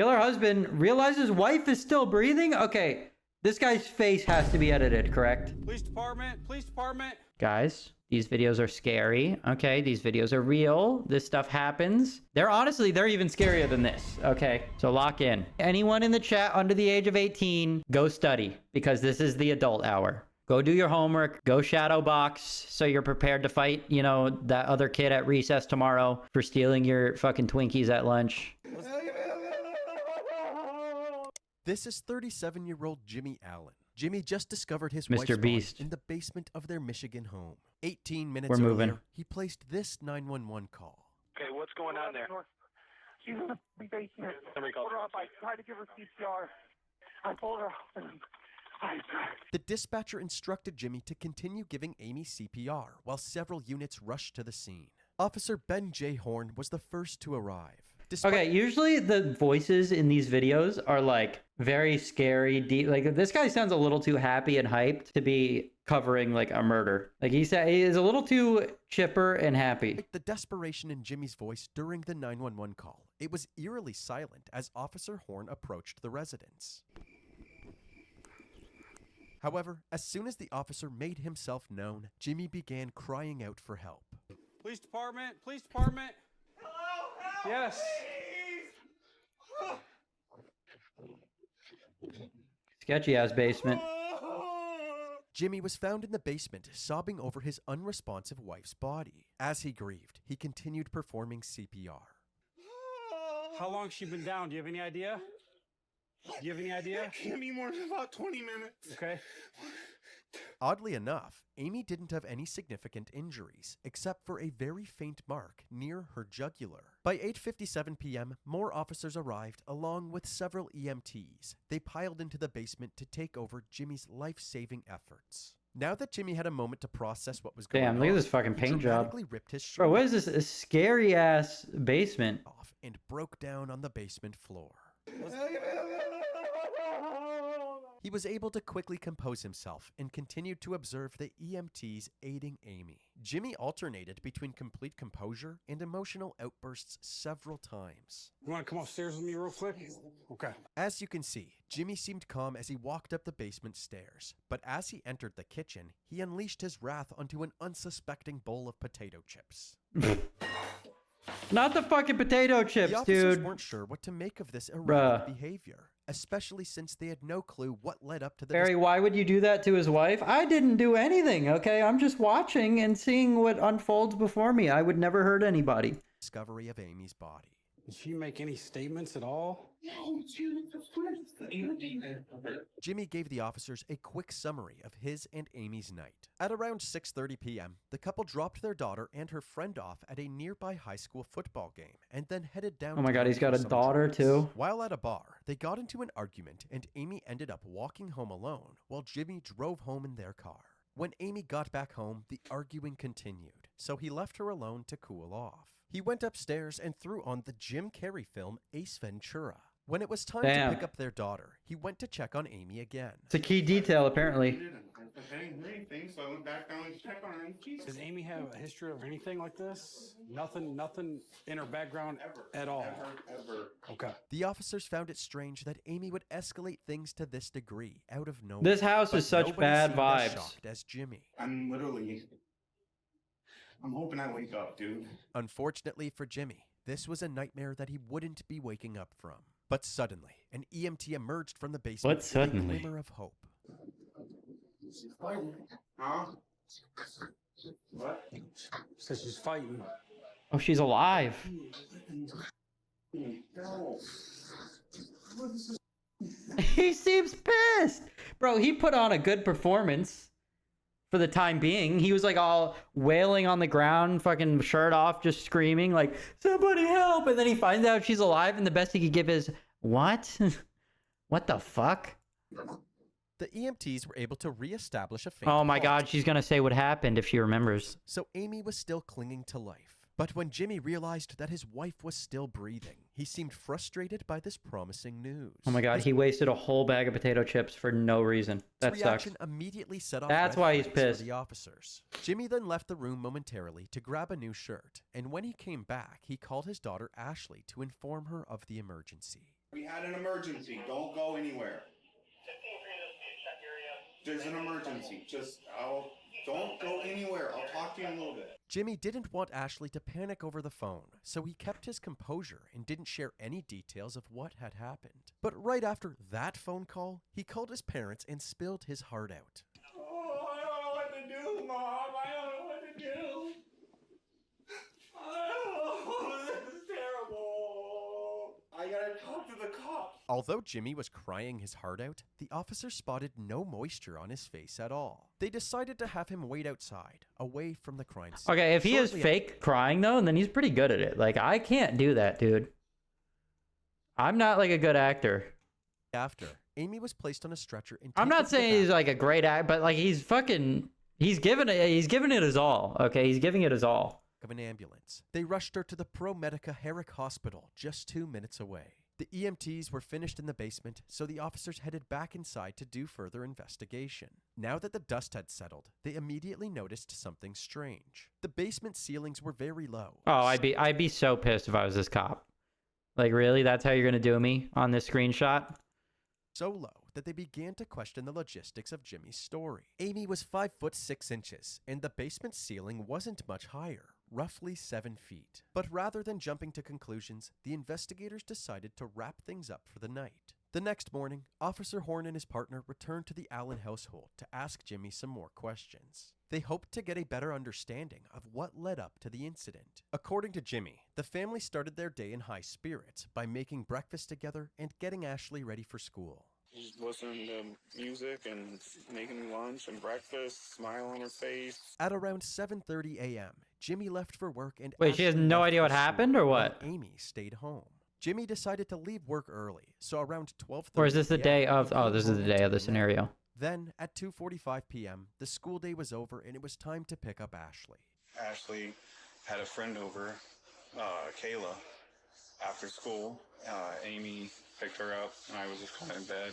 Killer husband realizes wife is still breathing? Okay, this guy's face has to be edited, correct? Police department, police department. Guys, these videos are scary. Okay, these videos are real. This stuff happens. They're even scarier than this. Okay, so lock in. Anyone in the chat under the age of 18, go study, because this is the adult hour. Go do your homework. Go shadow box so you're prepared to fight, you know, that other kid at recess tomorrow for stealing your fucking Twinkies at lunch. This is 37-year-old Jimmy Allen. Jimmy just discovered his Mr. wife's Beast. body in the basement of their Michigan home. 18 minutes We're moving. earlier, he placed this 911 call. Okay, what's going on there? She's in the basement. Somebody called. Pulled her up. I tried to give her CPR. I pulled her up. The dispatcher instructed Jimmy to continue giving Amy CPR while several units rushed to the scene. Officer Ben J. Horn was the first to arrive. Okay, usually the voices in these videos are like very scary, deep. Like this guy sounds a little too happy and hyped to be covering like a murder. Like he said, he is a little too chipper and happy. The desperation in Jimmy's voice during the 911 call. It was eerily silent as Officer Horn approached the residence. However, as soon as the officer made himself known, Jimmy began crying out for help. Police department, police department. Hello, help, Yes. Sketchy ass basement. Jimmy was found in the basement, sobbing over his unresponsive wife's body. As he grieved, he continued performing CPR. How long has she been down? Do you have any idea? Do you have any idea? Can't be more than about 20 minutes. Okay. Oddly enough, Amy didn't have any significant injuries, except for a very faint mark near her jugular. By 8:57 p.m., more officers arrived along with several EMTs. They piled into the basement to take over Jimmy's life-saving efforts. Now that Jimmy had a moment to process what was going on, Damn, look at this fucking he paint job. dramatically ripped his shirt Bro, what is this? A scary ass basement. off and broke down on the basement floor. He was able to quickly compose himself and continued to observe the EMTs aiding Amy. Jimmy alternated between complete composure and emotional outbursts several times. You want to come upstairs with me real quick? Okay. As you can see, Jimmy seemed calm as he walked up the basement stairs, but as he entered the kitchen, he unleashed his wrath onto an unsuspecting bowl of potato chips. Not the fucking potato chips, The officers dude. weren't sure what to make of this erratic Bruh. behavior, especially since they had no clue what led up to the Barry, why would you do that to his wife? I didn't do anything, okay? I'm just watching and seeing what unfolds before me. I would never hurt anybody. discovery of Amy's body. Did she make any statements at all? No, dude, the first. Jimmy gave the officers a quick summary of his and Amy's night. At around 6:30 p.m., the couple dropped their daughter and her friend off at a nearby high school football game and then headed down. Oh my God, he's got a some daughter drinks. too. While at a bar, they got into an argument and Amy ended up walking home alone while Jimmy drove home in their car. When Amy got back home, the arguing continued, so he left her alone to cool off. He went upstairs and threw on the Jim Carrey film Ace Ventura. When it was time Damn. to pick up their daughter, he went to check on Amy again. It's a key detail, apparently. I didn't hear anything, so I went back down and checked on her. And Does Amy have a history of anything like this? Nothing in her background at all. Ever. Okay. The officers found it strange that Amy would escalate things to this degree out of nowhere. This house But is such nobody bad seemed as vibes. shocked as Jimmy. I'm hoping I wake up, dude. Unfortunately for Jimmy, this was a nightmare that he wouldn't be waking up from. But suddenly, an EMT emerged from the basement What with a suddenly? glimmer of hope. Huh? What? Says she's fighting. Oh, she's alive. No. He seems pissed. Bro, he put on a good performance for the time being. He was like all wailing on the ground, fucking shirt off, just screaming like, somebody help. And then he finds out she's alive and the best he could give is, what? What the fuck? The EMTs were able to reestablish a faint Oh my pulse, God, she's gonna say what happened if she remembers. so Amy was still clinging to life. But when Jimmy realized that his wife was still breathing, he seemed frustrated by this promising news. Oh my God, His he wasted a whole bag of potato chips for no reason. That sucks. reaction immediately set off That's red why he's flags for pissed. the officers. Jimmy then left the room momentarily to grab a new shirt, and when he came back, he called his daughter Ashley to inform her of the emergency. We had an emergency. Don't go anywhere. There's an emergency. Don't go anywhere. I'll talk to you in a little bit. Jimmy didn't want Ashley to panic over the phone, so he kept his composure and didn't share any details of what had happened. But right after that phone call, he called his parents and spilled his heart out. Oh, I don't know what to do, Mom. I don't know what to do. Oh, this is terrible. I gotta talk to the cops. Although Jimmy was crying his heart out, the officers spotted no moisture on his face at all. They decided to have him wait outside, away from the crime scene. Okay, if he is Shortly fake crying though, then he's pretty good at it. Like, I can't do that, dude. I'm not like a good actor. after, Amy was placed on a stretcher and I'm taken not to the saying he's back like a great act, but like he's giving it his all. Okay, he's giving it his all. of an ambulance. They rushed her to the Pro Medica Herrick Hospital, just 2 minutes away. The EMTs were finished in the basement, so the officers headed back inside to do further investigation. Now that the dust had settled, they immediately noticed something strange. The basement ceilings were very low. Oh, I'd be so pissed if I was this cop. Like, really? That's how you're gonna do me on this screenshot? So low that they began to question the logistics of Jimmy's story. Amy was 5 foot 6 inches, and the basement ceiling wasn't much higher, roughly 7 feet. But rather than jumping to conclusions, the investigators decided to wrap things up for the night. The next morning, Officer Horn and his partner returned to the Allen household to ask Jimmy some more questions. They hoped to get a better understanding of what led up to the incident. According to Jimmy, the family started their day in high spirits by making breakfast together and getting Ashley ready for school. Just listening to music and making me lunch and breakfast, smile on her face. At around 7:30 a.m., Jimmy left for work and Wait, she has Ashley no left idea for what happened, or school, what? while Amy stayed home. Jimmy decided to leave work early, so around 12:30 Or is this the p.m., day of? he Oh, came this is home the and day of took the a nap. scenario. Then, at 2:45 p.m., the school day was over and it was time to pick up Ashley. Ashley had a friend over, Kayla, after school. Amy picked her up, and I was just kind of in bed.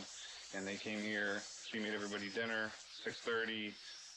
And they came here. She made everybody dinner. 6:30.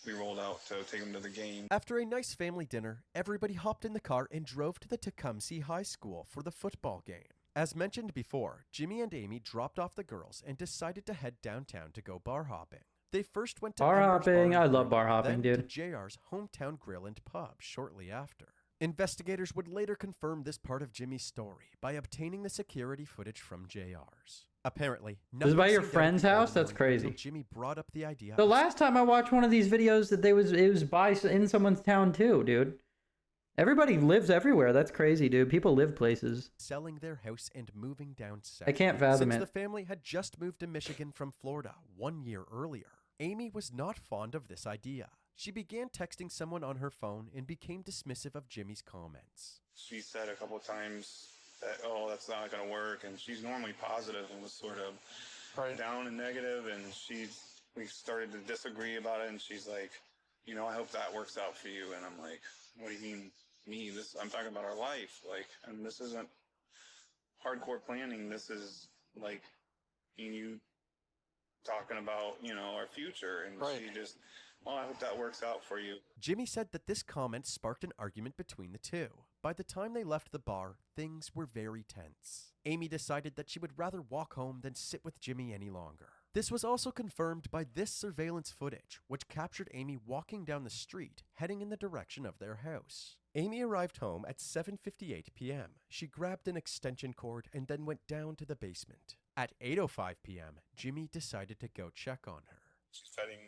We rolled out to take them to the game. After a nice family dinner, everybody hopped in the car and drove to the Tecumseh High School for the football game. As mentioned before, Jimmy and Amy dropped off the girls and decided to head downtown to go bar hopping. They first went to Bar Ember's hopping? Bar I and love Grill, bar hopping, then dude. to JR's hometown grill and pub shortly after. Investigators would later confirm this part of Jimmy's story by obtaining the security footage from JR's. Apparently, This is by nothing your seemed out friend's of the house? That's ordinary until crazy. Jimmy brought up the idea The of last time I watched one of these videos, that it was by in someone's town too, dude. Everybody lives everywhere. That's crazy, dude. People live places. selling their house and moving down south. I can't fathom Since it. the family had just moved to Michigan from Florida 1 year earlier, Amy was not fond of this idea. She began texting someone on her phone and became dismissive of Jimmy's comments. She said a couple of times that, oh, that's not going to work. And she's normally positive and was sort of down and negative. And we started to disagree about it. And she's like, you know, I hope that works out for you. And I'm like, what do you mean, me? I'm talking about our life. Like, and this isn't hardcore planning. This is like you talking about, you know, our future. And she just, well, I hope that works out for you. Jimmy said that this comment sparked an argument between the two. By the time they left the bar, things were very tense. Amy decided that she would rather walk home than sit with Jimmy any longer. This was also confirmed by this surveillance footage, which captured Amy walking down the street, heading in the direction of their house. Amy arrived home at 7:58 p.m. She grabbed an extension cord and then went down to the basement. At 8:05 p.m., Jimmy decided to go check on her. She's petting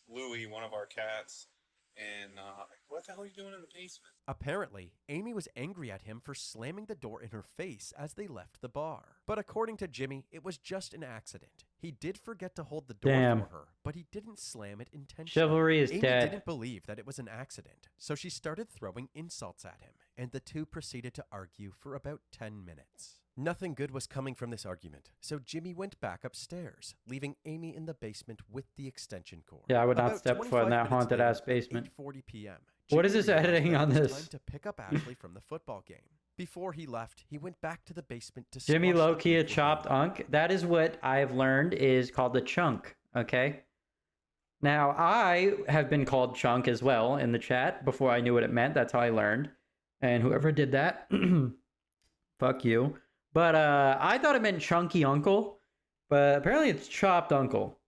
Louie, one of our cats, and what the hell are you doing in the basement? Apparently, Amy was angry at him for slamming the door in her face as they left the bar. But according to Jimmy, it was just an accident. He did forget to hold the door Damn. for her, but he didn't slam it intentionally. Chivalry is Amy dead. didn't believe that it was an accident, so she started throwing insults at him, and the two proceeded to argue for about 10 minutes. Nothing good was coming from this argument, so Jimmy went back upstairs, leaving Amy in the basement with the extension cord. Yeah, I would not About step foot in 25 that minutes haunted later, ass basement. 8:40 p.m. What is Jimmy this realized editing that on it was this? time to pick up Ashley from the football game. Before he left, he went back to the basement to Jimmy squash the low-key a beef with chopped Amy. unk. That is what I've learned is called a chunk, okay? Now, I have been called chunk as well in the chat before I knew what it meant. That's how I learned. And whoever did that, fuck you. But I thought it meant chunky uncle, but apparently it's chopped uncle.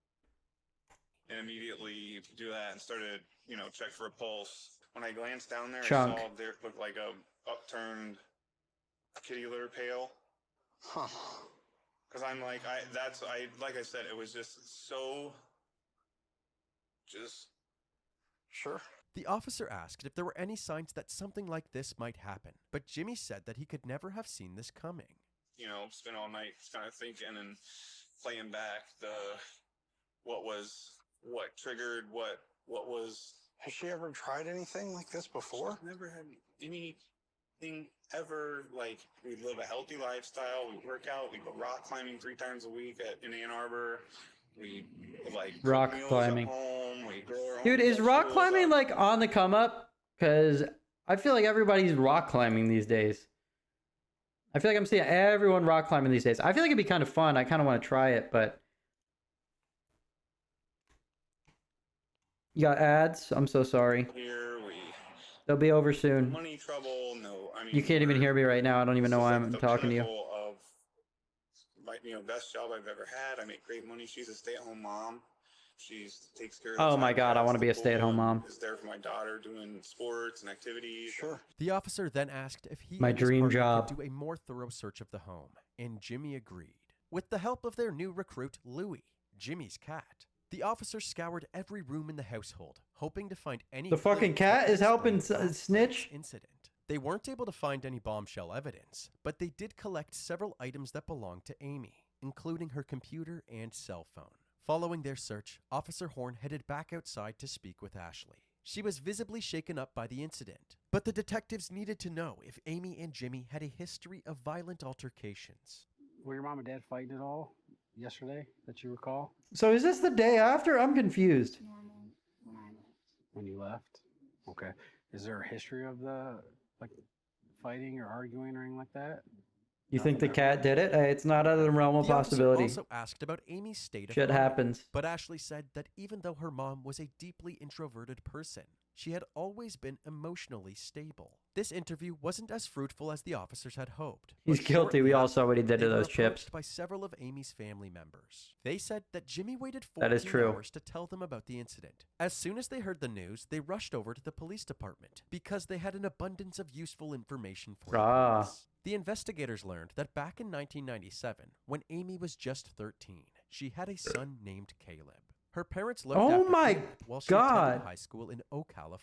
And immediately do that and started, check for a pulse. When I glanced down there, Chunk. I saw there looked like a upturned kitty litter pail. Huh. Because I'm like, like I said, it was just so, Sure. The officer asked if there were any signs that something like this might happen, but Jimmy said that he could never have seen this coming. Spent all night kind of thinking and playing back what triggered, what was. Has she ever tried anything like this before? Never had anything ever. Like, we live a healthy lifestyle. We work out. We go rock climbing 3 times a week in Ann Arbor. We Rock cook meals climbing. At home. We grow our own Dude, is rock vegetables climbing up. like on the come up? Because I feel like everybody's rock climbing these days. I feel like I'm seeing everyone rock climbing these days. I feel like it'd be kind of fun. I kind of want to try it, but you got ads? I'm so sorry. Here we They'll be over soon. money trouble. No, I mean, You can't even hear me right now. I don't even know why I'm talking to you. Of, best job I've ever had. I make great money. She's a stay-at-home mom. She takes care of. Oh the my God, I podcast, want to be the a stay-at-home pool, mom. Is there for my daughter doing sports and activities. Sure. The officer then asked if he My and his dream partner job. could do a more thorough search of the home, and Jimmy agreed. With the help of their new recruit, Louie, Jimmy's cat, the officer scoured every room in the household, hoping to find any. The fucking clues cat that is helping explain that snitch? incident. They weren't able to find any bombshell evidence, but they did collect several items that belonged to Amy, including her computer and cell phone. Following their search, Officer Horn headed back outside to speak with Ashley. She was visibly shaken up by the incident, but the detectives needed to know if Amy and Jimmy had a history of violent altercations. Were your mom and dad fighting at all yesterday that you recall So is this the day after? I'm confused. Normal when I left. when you left? Okay. Is there a history of the fighting or arguing or anything like that? You think the cat did it? Hey, it's not out of the realm of The officer possibility. also asked about Amy's state of Shit mind, happens. but Ashley said that even though her mom was a deeply introverted person, she had always been emotionally stable. This interview wasn't as fruitful as the officers had hoped. He's but guilty. shortly We all after, saw what he did they to were those chips. approached by several of Amy's family members. They said that Jimmy waited That is 14 true. hours to tell them about the incident. As soon as they heard the news, they rushed over to the police department because they had an abundance of useful information for the police. The investigators learned that back in 1997, when Amy was just 13, she had a son named Caleb. Her parents looked Oh after my Caleb while she God. attended high school in Ocala,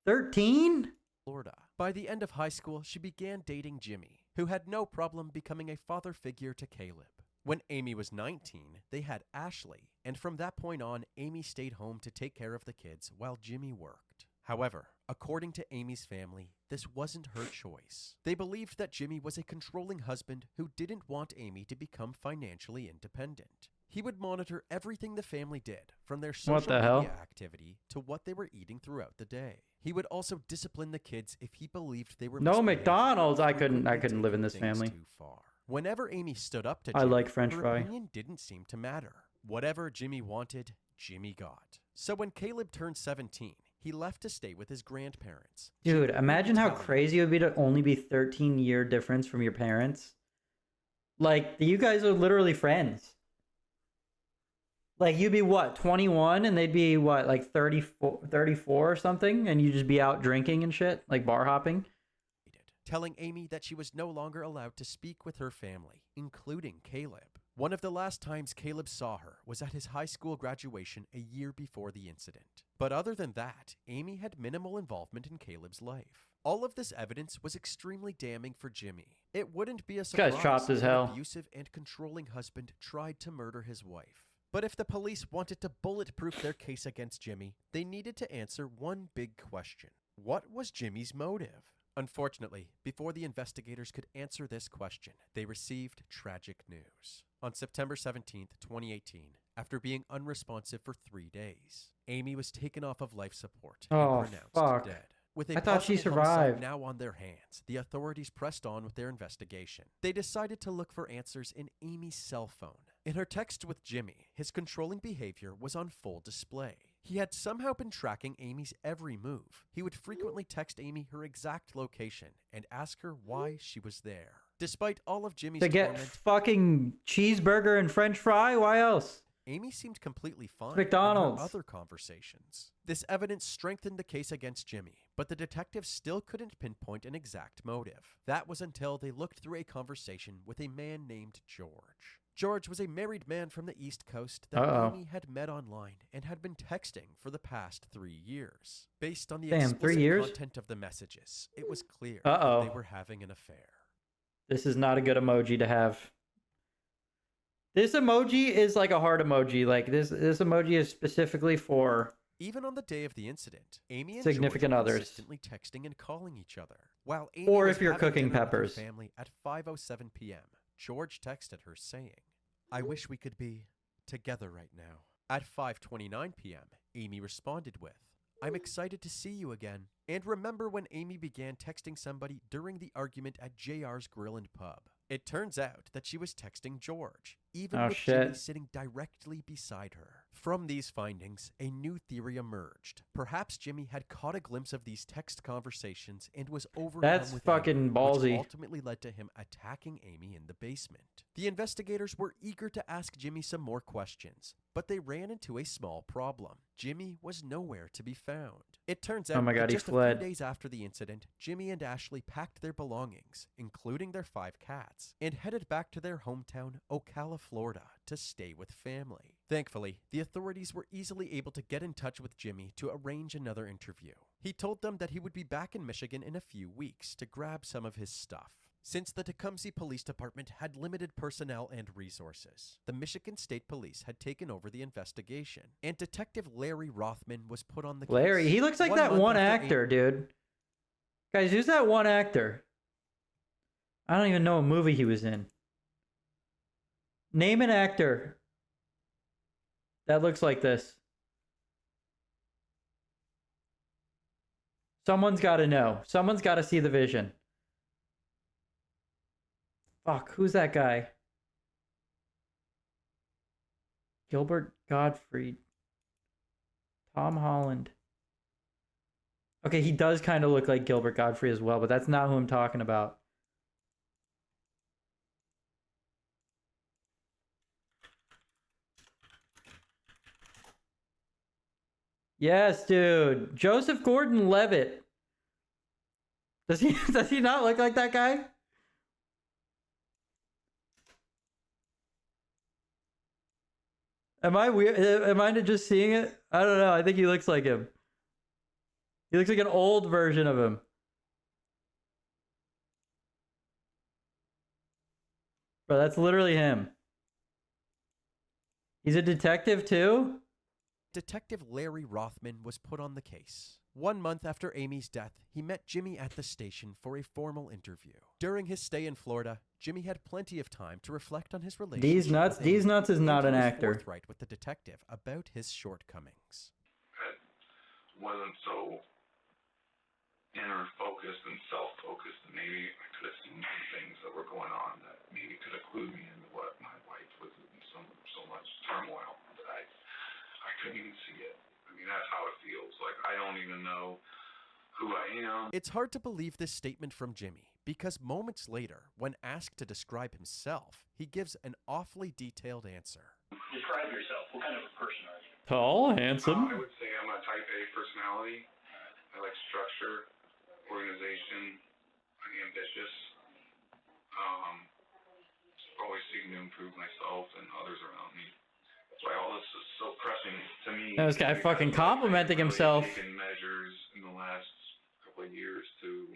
13? Florida. By the end of high school, she began dating Jimmy, who had no problem becoming a father figure to Caleb. When Amy was 19, they had Ashley, and from that point on, Amy stayed home to take care of the kids while Jimmy worked. However, according to Amy's family, this wasn't her choice. They believed that Jimmy was a controlling husband who didn't want Amy to become financially independent. He would monitor everything the family did, from their social What the hell? media activity to what they were eating throughout the day. He would also discipline the kids if he believed they were No misbehaving, McDonald's. I couldn't frequently live in taking this things family. Too far. Whenever Amy stood up to I Jimmy, like French her fry. opinion didn't seem to matter. Whatever Jimmy wanted, Jimmy got. So when Caleb turned 17, he left to stay with his grandparents. Dude, Jimmy imagine how would tell him, crazy it would be to only be 13-year difference from your parents. Like, you guys are literally friends. Like, you'd be what, 21, and they'd be what, like 34 or something, and you'd just be out drinking and shit, like bar hopping. telling Amy that she was no longer allowed to speak with her family, including Caleb. One of the last times Caleb saw her was at his high school graduation a year before the incident. But other than that, Amy had minimal involvement in Caleb's life. All of this evidence was extremely damning for Jimmy. It wouldn't be a guy's surprise chopped as if an hell. abusive and controlling husband tried to murder his wife. But if the police wanted to bulletproof their case against Jimmy, they needed to answer one big question. What was Jimmy's motive? Unfortunately, before the investigators could answer this question, they received tragic news. On September 17th, 2018, after being unresponsive for 3 days, Amy was taken off of life support Oh, and pronounced fuck. dead. With a I thought she possible homicide survived. now on their hands, the authorities pressed on with their investigation. They decided to look for answers in Amy's cell phone. In her text with Jimmy, his controlling behavior was on full display. He had somehow been tracking Amy's every move. He would frequently text Amy her exact location and ask her why she was there. Despite all of Jimmy's To get torment, fucking cheeseburger and french fry? Why else? Amy seemed completely fine McDonald's. in her other conversations. This evidence strengthened the case against Jimmy, but the detectives still couldn't pinpoint an exact motive. That was until they looked through a conversation with a man named George. George was a married man from the East Coast that Amy had met online and had been texting for the past 3 years. Based on the explicit content of the messages, it was clear that they were having an affair. This is not a good emoji to have. This emoji is like a heart emoji. Like this emoji is specifically for even on the day of the incident, Amy and significant George were others, consistently texting and calling each other. While Amy or was if you're having cooking dinner with her peppers. family at 5:07 p.m., George texted her saying, "I wish we could be together right now." At 5:29 p.m., Amy responded with, "I'm excited to see you again." And remember when Amy began texting somebody during the argument at JR's Grill and Pub? It turns out that she was texting George, even with Jimmy sitting directly beside her. From these findings, a new theory emerged. Perhaps Jimmy had caught a glimpse of these text conversations and was overcome with fucking anger, ballsy. which ultimately led to him attacking Amy in the basement. The investigators were eager to ask Jimmy some more questions, but they ran into a small problem. Jimmy was nowhere to be found. It turns out that just a few days after the incident, Jimmy and Ashley packed their belongings, including their 5 cats, and headed back to their hometown, Ocala, Florida, to stay with family. Thankfully, the authorities were easily able to get in touch with Jimmy to arrange another interview. He told them that he would be back in Michigan in a few weeks to grab some of his stuff. Since the Tecumseh Police Department had limited personnel and resources, the Michigan State Police had taken over the investigation, and Detective Larry Rothman was put on the case. Larry, he looks like that one actor, dude. Guys, who's that one actor? I don't even know what movie he was in. Name an actor that looks like this. Someone's got to know. Someone's got to see the vision. Fuck, who's that guy? Gilbert Gottfried. Tom Holland. Okay, he does kind of look like Gilbert Gottfried as well, but that's not who I'm talking about. Yes, dude. Joseph Gordon-Levitt. Does he not look like that guy? Am I weird? Am I just seeing it? I don't know. I think he looks like him. He looks like an old version of him. Bro, that's literally him. He's a detective too? Detective Larry Rothman was put on the case. 1 month after Amy's death, he met Jimmy at the station for a formal interview. During his stay in Florida, Jimmy had plenty of time to reflect on his relationship. These nuts is not an actor. Forthright with the detective about his shortcomings. I wasn't so inner focused and self-focused, and maybe I could have seen some things that were going on that maybe could have clued me into what my wife was in so much turmoil that I couldn't even see it. I mean, that's how it feels. Like, I don't even know who I am. It's hard to believe this statement from Jimmy, because moments later, when asked to describe himself, he gives an awfully detailed answer. Describe yourself. What kind of a person are you? Tall, handsome. I would say I'm a type A personality. I like structure, organization. I'm ambitious. Always seeking to improve myself and others around me. That's why all this is so crushing to me. This guy fucking complimenting himself. I've taken measures in the last couple of years to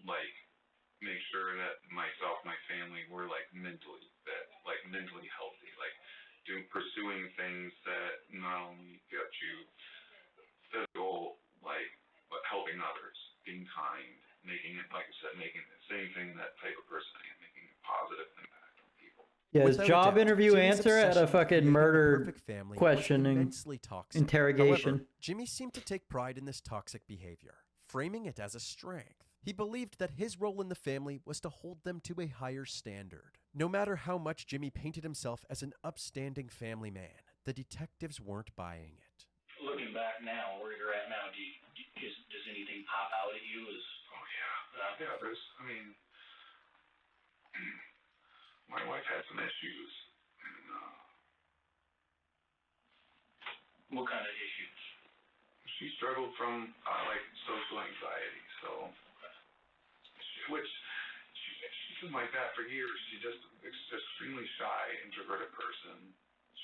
make sure that myself, my family, were mentally fit, mentally healthy, pursuing things that not only get you physical, but helping others, being kind, making it, like I said, making the same thing, that type of person I am, making a positive impact. Yeah, his job interview answer at a fucking murder questioning interrogation. However, Jimmy seemed to take pride in this toxic behavior, framing it as a strength. He believed that his role in the family was to hold them to a higher standard. No matter how much Jimmy painted himself as an upstanding family man, the detectives weren't buying it. Looking back now, where you're at now, does anything pop out at you? Oh yeah, there's, my wife had some issues. And, What kind of issues? she struggled from, like, social anxiety, so, she's been like that for years. She's just extremely shy, introverted person.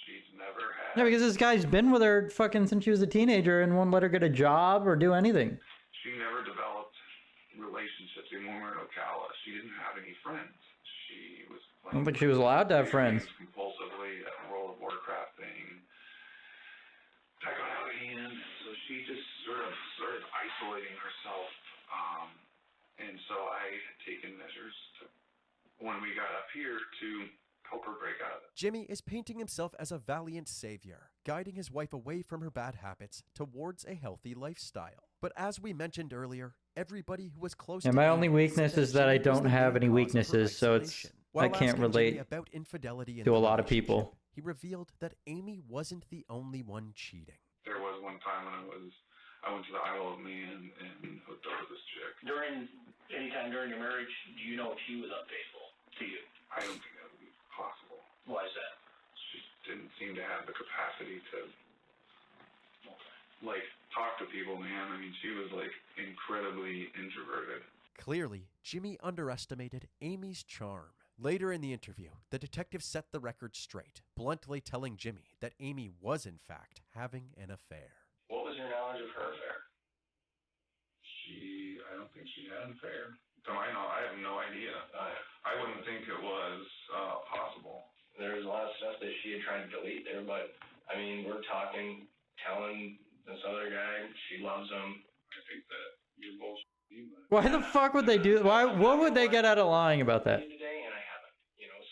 She's never had... Yeah, because this guy's been with her fucking since she was a teenager and won't let her get a job or do anything. She never developed relationships in Mormon Ocala. She didn't have any friends. She was I don't think she was allowed to have video friends. games compulsively, that World of Warcraft thing. That got out of hand, so she just sort of started isolating herself. And so I had taken measures when we got up here to help her break out of it. Jimmy is painting himself as a valiant savior, guiding his wife away from her bad habits towards a healthy lifestyle. But as we mentioned earlier, everybody who was close to my Amy only weakness said is that I Jimmy was don't the have main any cause of her weaknesses, so it's isolation. I While can't asking relate Jimmy about infidelity in to the a lot of relationship, people. He revealed that Amy wasn't the only one cheating. There was one time when I went to the Isle of Man and hooked up with this chick. Anytime during your marriage, do you know if she was unfaithful to you? I don't think that would be possible. Why is that? She didn't seem to have the capacity to, like, talk to people, man. I mean, she was, like, incredibly introverted. Clearly, Jimmy underestimated Amy's charm. Later in the interview, the detective set the record straight, bluntly telling Jimmy that Amy was in fact having an affair. What was your knowledge of her affair? I don't think she had an affair. To my knowledge, I have no idea. I wouldn't think it was possible. There was a lot of stuff that she had tried to delete there, but, I mean, we're talking, telling this other guy she loves him. I think that you're both. Why the fuck would they do? What would they get out of lying about that? Today, and I haven't,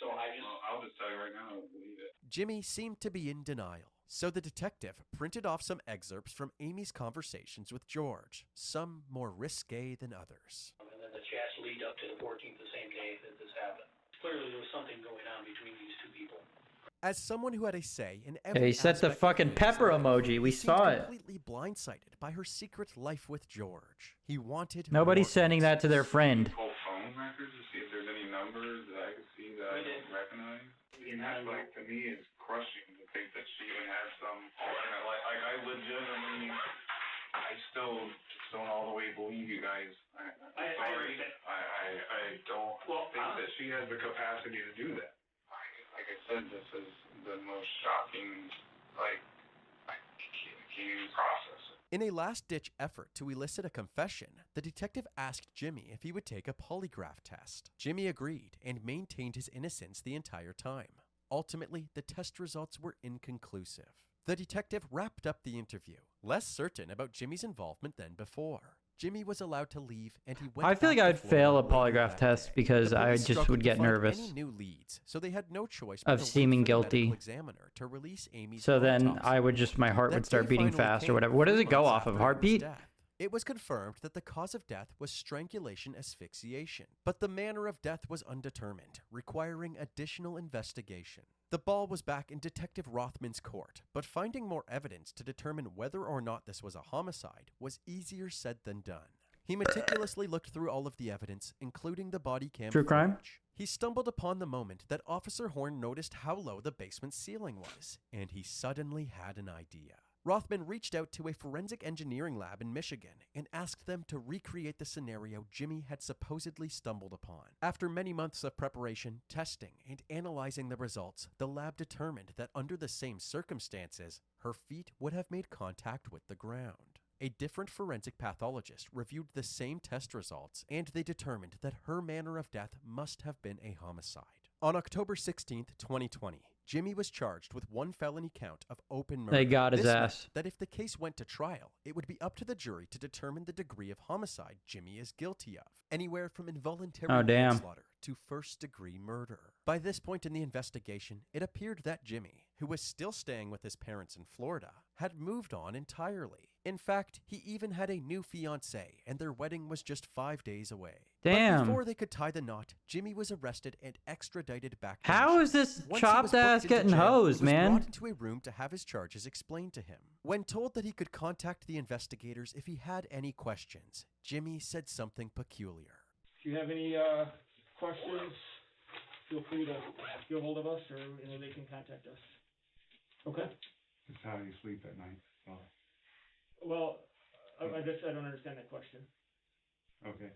so I'll just tell you right now, I don't believe it. Jimmy seemed to be in denial, so the detective printed off some excerpts from Amy's conversations with George, some more risque than others. And then the chats lead up to the 14th, the same day that this happened. Clearly there was something going on between these two people. As someone who had a say in Yeah, every he set the aspect of fucking Amy's pepper life, emoji. We he seemed saw it. completely blindsided by her secret life with George. He wanted Nobody's more sending that to their answers. friend. Pull phone records to see if there's any numbers that I could see that I don't recognize. And that's, like, to me, is crushing to think that she even has some alternate life. Like, I legitimately, I still don't all the way believe you guys. I'm sorry. I don't think that she has the capacity to do that. Like I said, this is the most shocking, like, I can't even process it. In a last-ditch effort to elicit a confession, the detective asked Jimmy if he would take a polygraph test. Jimmy agreed and maintained his innocence the entire time. Ultimately, the test results were inconclusive. The detective wrapped up the interview, less certain about Jimmy's involvement than before. Jimmy was allowed to leave, and he went I feel back like to I'd Florida fail a later polygraph that test day. because The I police just struggled would to get find nervous any new leads, so they had no choice of but to wait seeming for the medical guilty. examiner to release Amy's So then autopsy I would just, my heart That would start day beating finally fast or came, whatever. What does 3 it go months off of? after Amy's Heartbeat? death. It was confirmed that the cause of death was strangulation asphyxiation, but the manner of death was undetermined, requiring additional investigation. The ball was back in Detective Rothman's court, but finding more evidence to determine whether or not this was a homicide was easier said than done. He meticulously looked through all of the evidence, including the body cam True crime? footage. He stumbled upon the moment that Officer Horn noticed how low the basement ceiling was, and he suddenly had an idea. Rothman reached out to a forensic engineering lab in Michigan and asked them to recreate the scenario Jimmy had supposedly stumbled upon. After many months of preparation, testing, and analyzing the results, the lab determined that under the same circumstances, her feet would have made contact with the ground. A different forensic pathologist reviewed the same test results, and they determined that her manner of death must have been a homicide. On October 16th, 2020, Jimmy was charged with 1 felony count of open murder. They got his This meant ass. that if the case went to trial, it would be up to the jury to determine the degree of homicide Jimmy is guilty of, anywhere from involuntary Oh, damn. manslaughter to first-degree murder. By this point in the investigation, it appeared that Jimmy, who was still staying with his parents in Florida, had moved on entirely. In fact, he even had a new fiancée, and their wedding was just 5 days away. Damn. But before they could tie the knot, Jimmy was arrested and extradited back to How Michigan. is this Once he was chopped booked ass into getting jail, hosed, he was man? brought into a room to have his charges explained to him. When told that he could contact the investigators if he had any questions, Jimmy said something peculiar. Do you have any questions feel free to get a hold of us, or they can contact us. Okay. Just how you sleep at night. Oh, Well, I guess I don't understand that question. okay.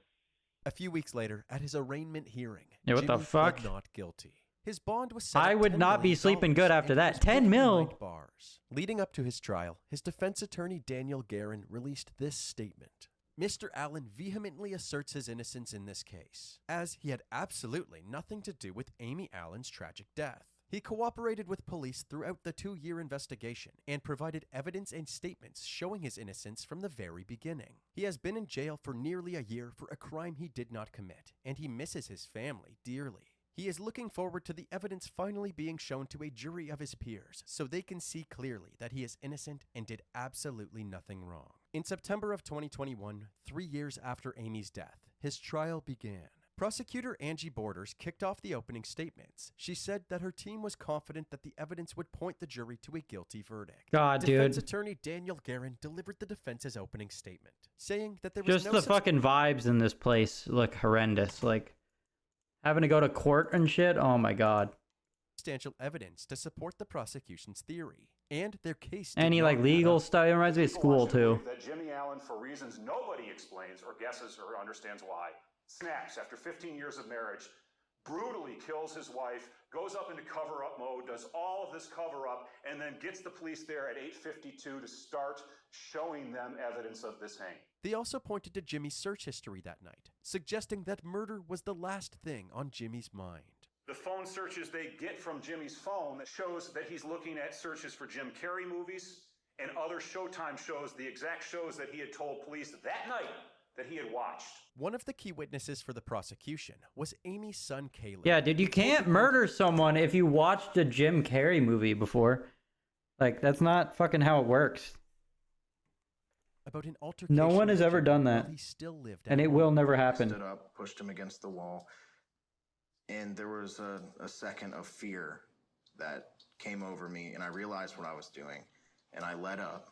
A few weeks later, at his arraignment hearing, Yeah, what the Jimmy fuck? pled not guilty. His bond was set I at would $10 not be million, sleeping good after and he that. was 10 put mil. behind bars. Leading up to his trial, his defense attorney Daniel Guerin released this statement. Mr. Allen vehemently asserts his innocence in this case, as he had absolutely nothing to do with Amy Allen's tragic death. He cooperated with police throughout the 2-year investigation and provided evidence and statements showing his innocence from the very beginning. He has been in jail for nearly a year for a crime he did not commit, and he misses his family dearly. He is looking forward to the evidence finally being shown to a jury of his peers so they can see clearly that he is innocent and did absolutely nothing wrong. In September of 2021, 3 years after Amy's death, his trial began. Prosecutor Angie Borders kicked off the opening statements. She said that her team was confident that the evidence would point the jury to a guilty verdict. God, Defense dude. attorney Daniel Guerin delivered the defense's opening statement, saying that there was Just no the such fucking vibes in this place look horrendous. Like, having to go to court and shit. Oh my god. substantial evidence to support the prosecution's theory, and their case did Any not like add legal up. stuff. It reminds me of school too. That Jimmy Allen, for reasons nobody explains or guesses or understands why, snaps after 15 years of marriage, brutally kills his wife, goes up into cover-up mode, does all of this cover-up, and then gets the police there at 8:52 to start showing them evidence of this hang. They also pointed to Jimmy's search history that night, suggesting that murder was the last thing on Jimmy's mind. The phone searches they get from Jimmy's phone that shows that he's looking at searches for Jim Carrey movies and other Showtime shows, the exact shows that he had told police that night that he had watched. One of the key witnesses for the prosecution was Amy's son, Caleb. Yeah, dude, you can't murder someone if you watched a Jim Carrey movie before. Like, that's not fucking how it works. About an altercation No one has with ever Jimmy done while that. he still lived And at it home. will never I happen. stood up, pushed him against the wall, and there was a second of fear that came over me, and I realized what I was doing, and I let up,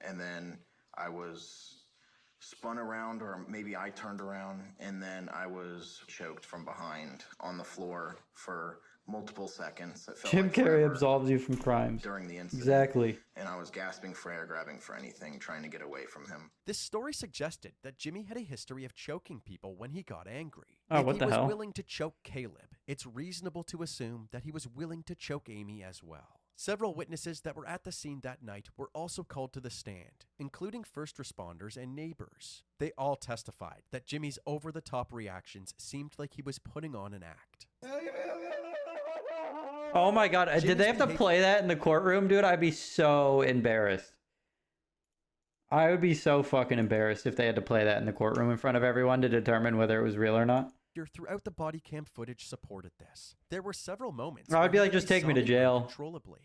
and then I was spun around, or maybe I turned around, and then I was choked from behind on the floor for multiple seconds. It felt Jim like Carrey forever absolves you from crimes. during the incident. Exactly. And I was gasping for air, grabbing for anything, trying to get away from him. This story suggested that Jimmy had a history of choking people when he got angry. Oh, if what he the was hell? willing to choke Caleb, it's reasonable to assume that he was willing to choke Amy as well. Several witnesses that were at the scene that night were also called to the stand, including first responders and neighbors. They all testified that Jimmy's over-the-top reactions seemed like he was putting on an act. Oh my god, did they have to play that in the courtroom, dude? I'd be so embarrassed. I would be so fucking embarrassed if they had to play that in the courtroom in front of everyone to determine whether it was real or not. Throughout the body cam footage supported this. There were several moments I would where be he like, just take me to sobbing jail. uncontrollably,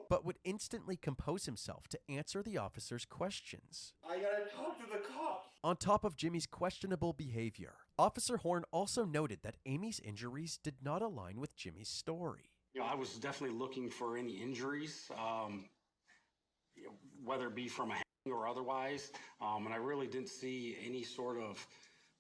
but would instantly compose himself to answer the officer's questions. I gotta talk to the cops. On top of Jimmy's questionable behavior, Officer Horn also noted that Amy's injuries did not align with Jimmy's story. You know, I was definitely looking for any injuries, whether it be from a hang or otherwise, and I really didn't see any sort of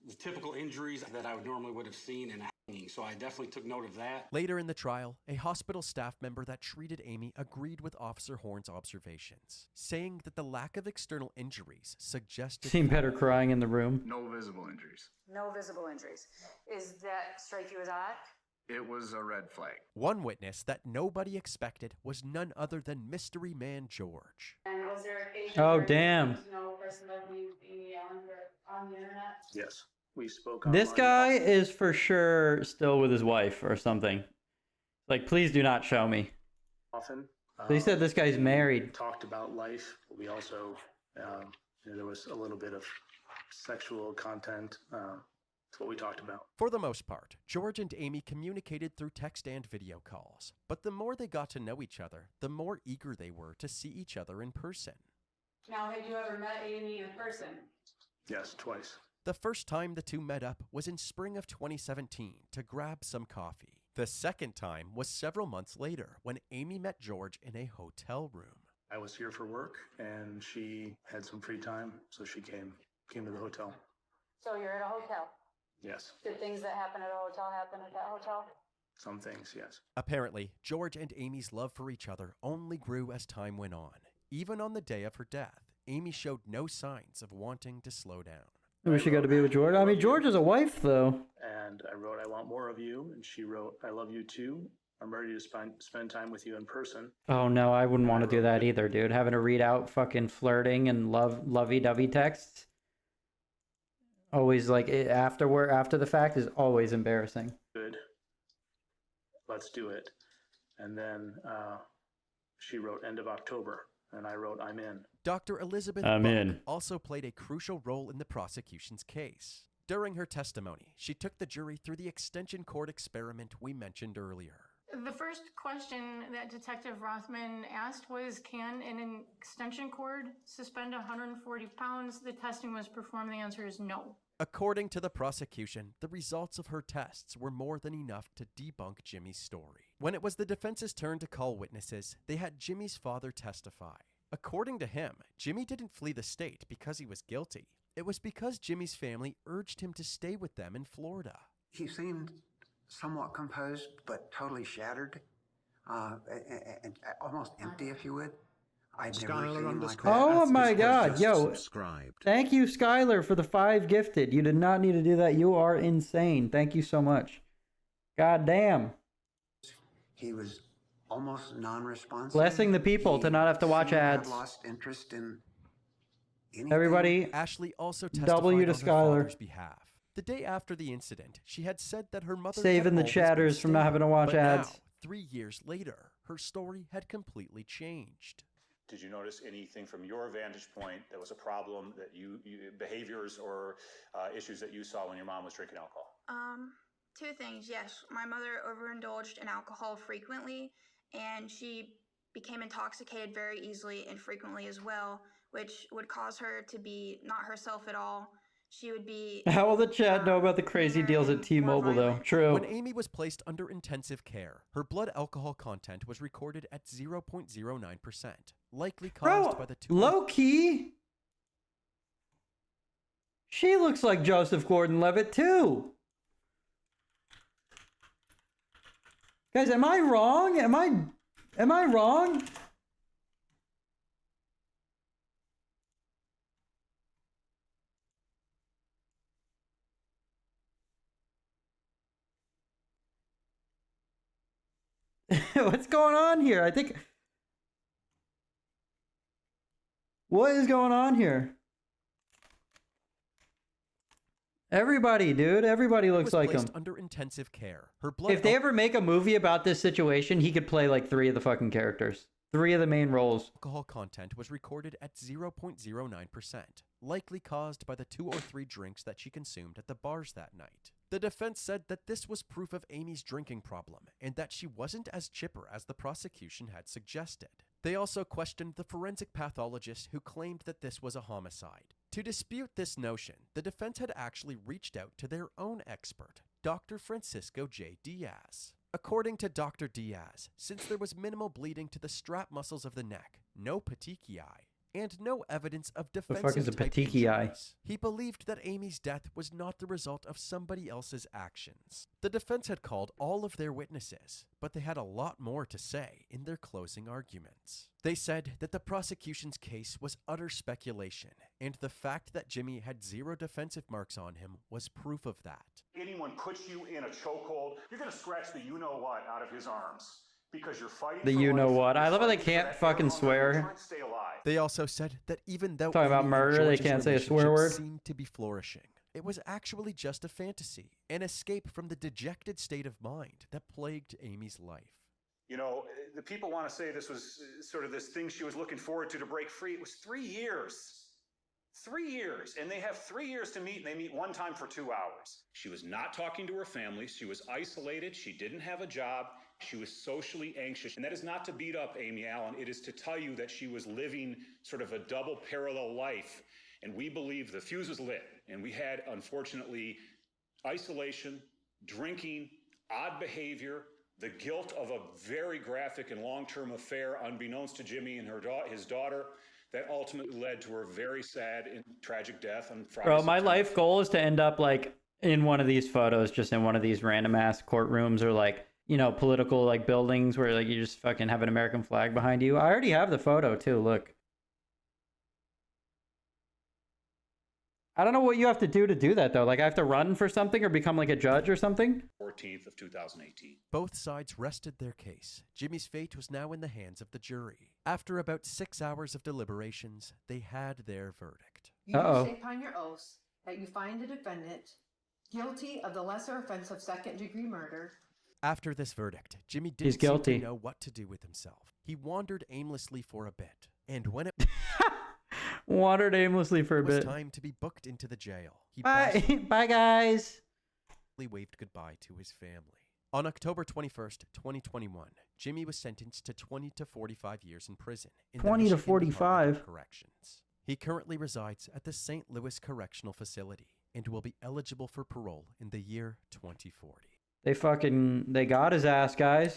the typical injuries that I normally would have seen in a hanging, so I definitely took note of that. Later in the trial, a hospital staff member that treated Amy agreed with Officer Horn's observations, saying that the lack of external injuries suggested... Seemed better crying in the room. No visible injuries. No visible injuries. Is that strike you as odd? It was a red flag. One witness that nobody expected was none other than Mystery Man George. And was there a patient? Oh, damn. No person that we Amy Allen on the internet? Yes, we spoke. This guy is for sure still with his wife or something. Like, please do not show me. Often. They said this guy's married. Talked about life. We also, there was a little bit of sexual content. That's what we talked about. For the most part, George and Amy communicated through text and video calls, but the more they got to know each other, the more eager they were to see each other in person. Now, had you ever met Amy in person? Yes, twice. The first time the two met up was in spring of 2017 to grab some coffee. The second time was several months later when Amy met George in a hotel room. I was here for work, and she had some free time, so she came to the hotel. So you're at a hotel? Yes. Did things that happen at a hotel happen at that hotel? Some things, yes. Apparently, George and Amy's love for each other only grew as time went on. Even on the day of her death, Amy showed no signs of wanting to slow down. I wish you got to be with George. I mean, George is a wife, though. And I wrote, I want more of you. And she wrote, I love you too. I'm ready to spend time with you in person. Oh, no, I wouldn't want to do that either, dude. Having to read out fucking flirting and lovey-dovey texts. Always, like, after the fact is always embarrassing. Good. Let's do it. And then she wrote, end of October. And I wrote, I'm in. Dr. Elizabeth I'm Buck in. also played a crucial role in the prosecution's case. During her testimony, she took the jury through the extension cord experiment we mentioned earlier. The first question that Detective Rothman asked was, can an extension cord suspend 140 pounds? The testing was performed. The answer is no. According to the prosecution, the results of her tests were more than enough to debunk Jimmy's story. When it was the defense's turn to call witnesses, they had Jimmy's father testify. According to him, Jimmy didn't flee the state because he was guilty. It was because Jimmy's family urged him to stay with them in Florida. He seemed somewhat composed, but totally shattered, and almost empty, if you would. I'd never seen him like that. Oh my god, yo. Thank you, Skylar, for the 5 gifted. You did not need to do that. You are insane. Thank you so much. God damn. He was almost non-responsive. Blessing the people to not have to watch ads. Lost interest in anything. Everybody, Ashley also testified W to on her Skylar. father's behalf. The day after the incident, she had said that her mother Saving the had always chatters been from not stable, having to watch but ads. Now, 3 years later, her story had completely changed. Did you notice anything from your vantage point that was a problem that you behaviors or issues that you saw when your mom was drinking alcohol? 2 things. Yes, my mother overindulged in alcohol frequently, and she became intoxicated very easily and frequently as well, which would cause her to be not herself at all. She would be... How will the chat know about the crazy deals at T-Mobile, though? True. When Amy was placed under intensive care, her blood alcohol content was recorded at 0.09%, likely caused by the two... Low-key, she looks like Joseph Gordon-Levitt, too. Guys, am I wrong? Am I wrong? What's going on here? I think... What is going on here? Everybody, dude. Everybody looks like him. Under intensive care. Her blood If they ever make a movie about this situation, he could play like 3 of the fucking characters. 3 of the main roles. Alcohol content was recorded at 0.09%, likely caused by the 2 or 3 drinks that she consumed at the bars that night. The defense said that this was proof of Amy's drinking problem, and that she wasn't as chipper as the prosecution had suggested. They also questioned the forensic pathologist who claimed that this was a homicide. To dispute this notion, the defense had actually reached out to their own expert, Dr. Francisco J. Diaz. According to Dr. Diaz, since there was minimal bleeding to the strap muscles of the neck, no petechiae, and no evidence of The defensive fuck is a type petechiae? injuries, he believed that Amy's death was not the result of somebody else's actions. The defense had called all of their witnesses, but they had a lot more to say in their closing arguments. They said that the prosecution's case was utter speculation, and the fact that Jimmy had 0 defensive marks on him was proof of that. Anyone puts you in a chokehold, you're going to scratch the you-know-what out of his arms because you're fighting The for you know life. what. I You're love how they fighting for can't that fucking air hunger. You're swear. trying to stay alive. They also said that even though Talking about Amy and murder, they George's can't say a swear relationship word. seemed to be flourishing, it was actually just a fantasy, an escape from the dejected state of mind that plagued Amy's life. You know, the people want to say this was sort of this thing she was looking forward to break free. It was 3 years. 3 years. And they have 3 years to meet, and they meet one time for 2 hours. She was not talking to her family. She was isolated. She didn't have a job. She was socially anxious. And that is not to beat up Amy Allen. It is to tell you that she was living sort of a double parallel life. And we believe the fuse was lit. And we had, unfortunately, isolation, drinking, odd behavior, the guilt of a very graphic and long-term affair, unbeknownst to Jimmy and his daughter, that ultimately led to her very sad and tragic death on Friday. Bro, my life goal is to end up like in one of these photos, just in one of these random ass courtrooms or like, you know, political like buildings where like you just fucking have an American flag behind you. I already have the photo too. Look. I don't know what you have to do that though. Like I have to run for something or become like a judge or something. 14th of 2018. Both sides rested their case. Jimmy's fate was now in the hands of the jury. After about 6 hours of deliberations, they had their verdict. You do state upon your oaths that you find the defendant guilty of the lesser offense of second-degree murder. After this verdict, Jimmy didn't seem to know what to do with himself. He wandered aimlessly for a bit, and when it wandered aimlessly for a bit, it was time to be booked into the jail. He Bye guys. Waved goodbye to his family. On October 21st, 2021, Jimmy was sentenced to 20 to 45 years in prison. In 20 to 45 corrections. He currently resides at the St. Louis Correctional Facility and will be eligible for parole in the year 2040. They got his ass, guys.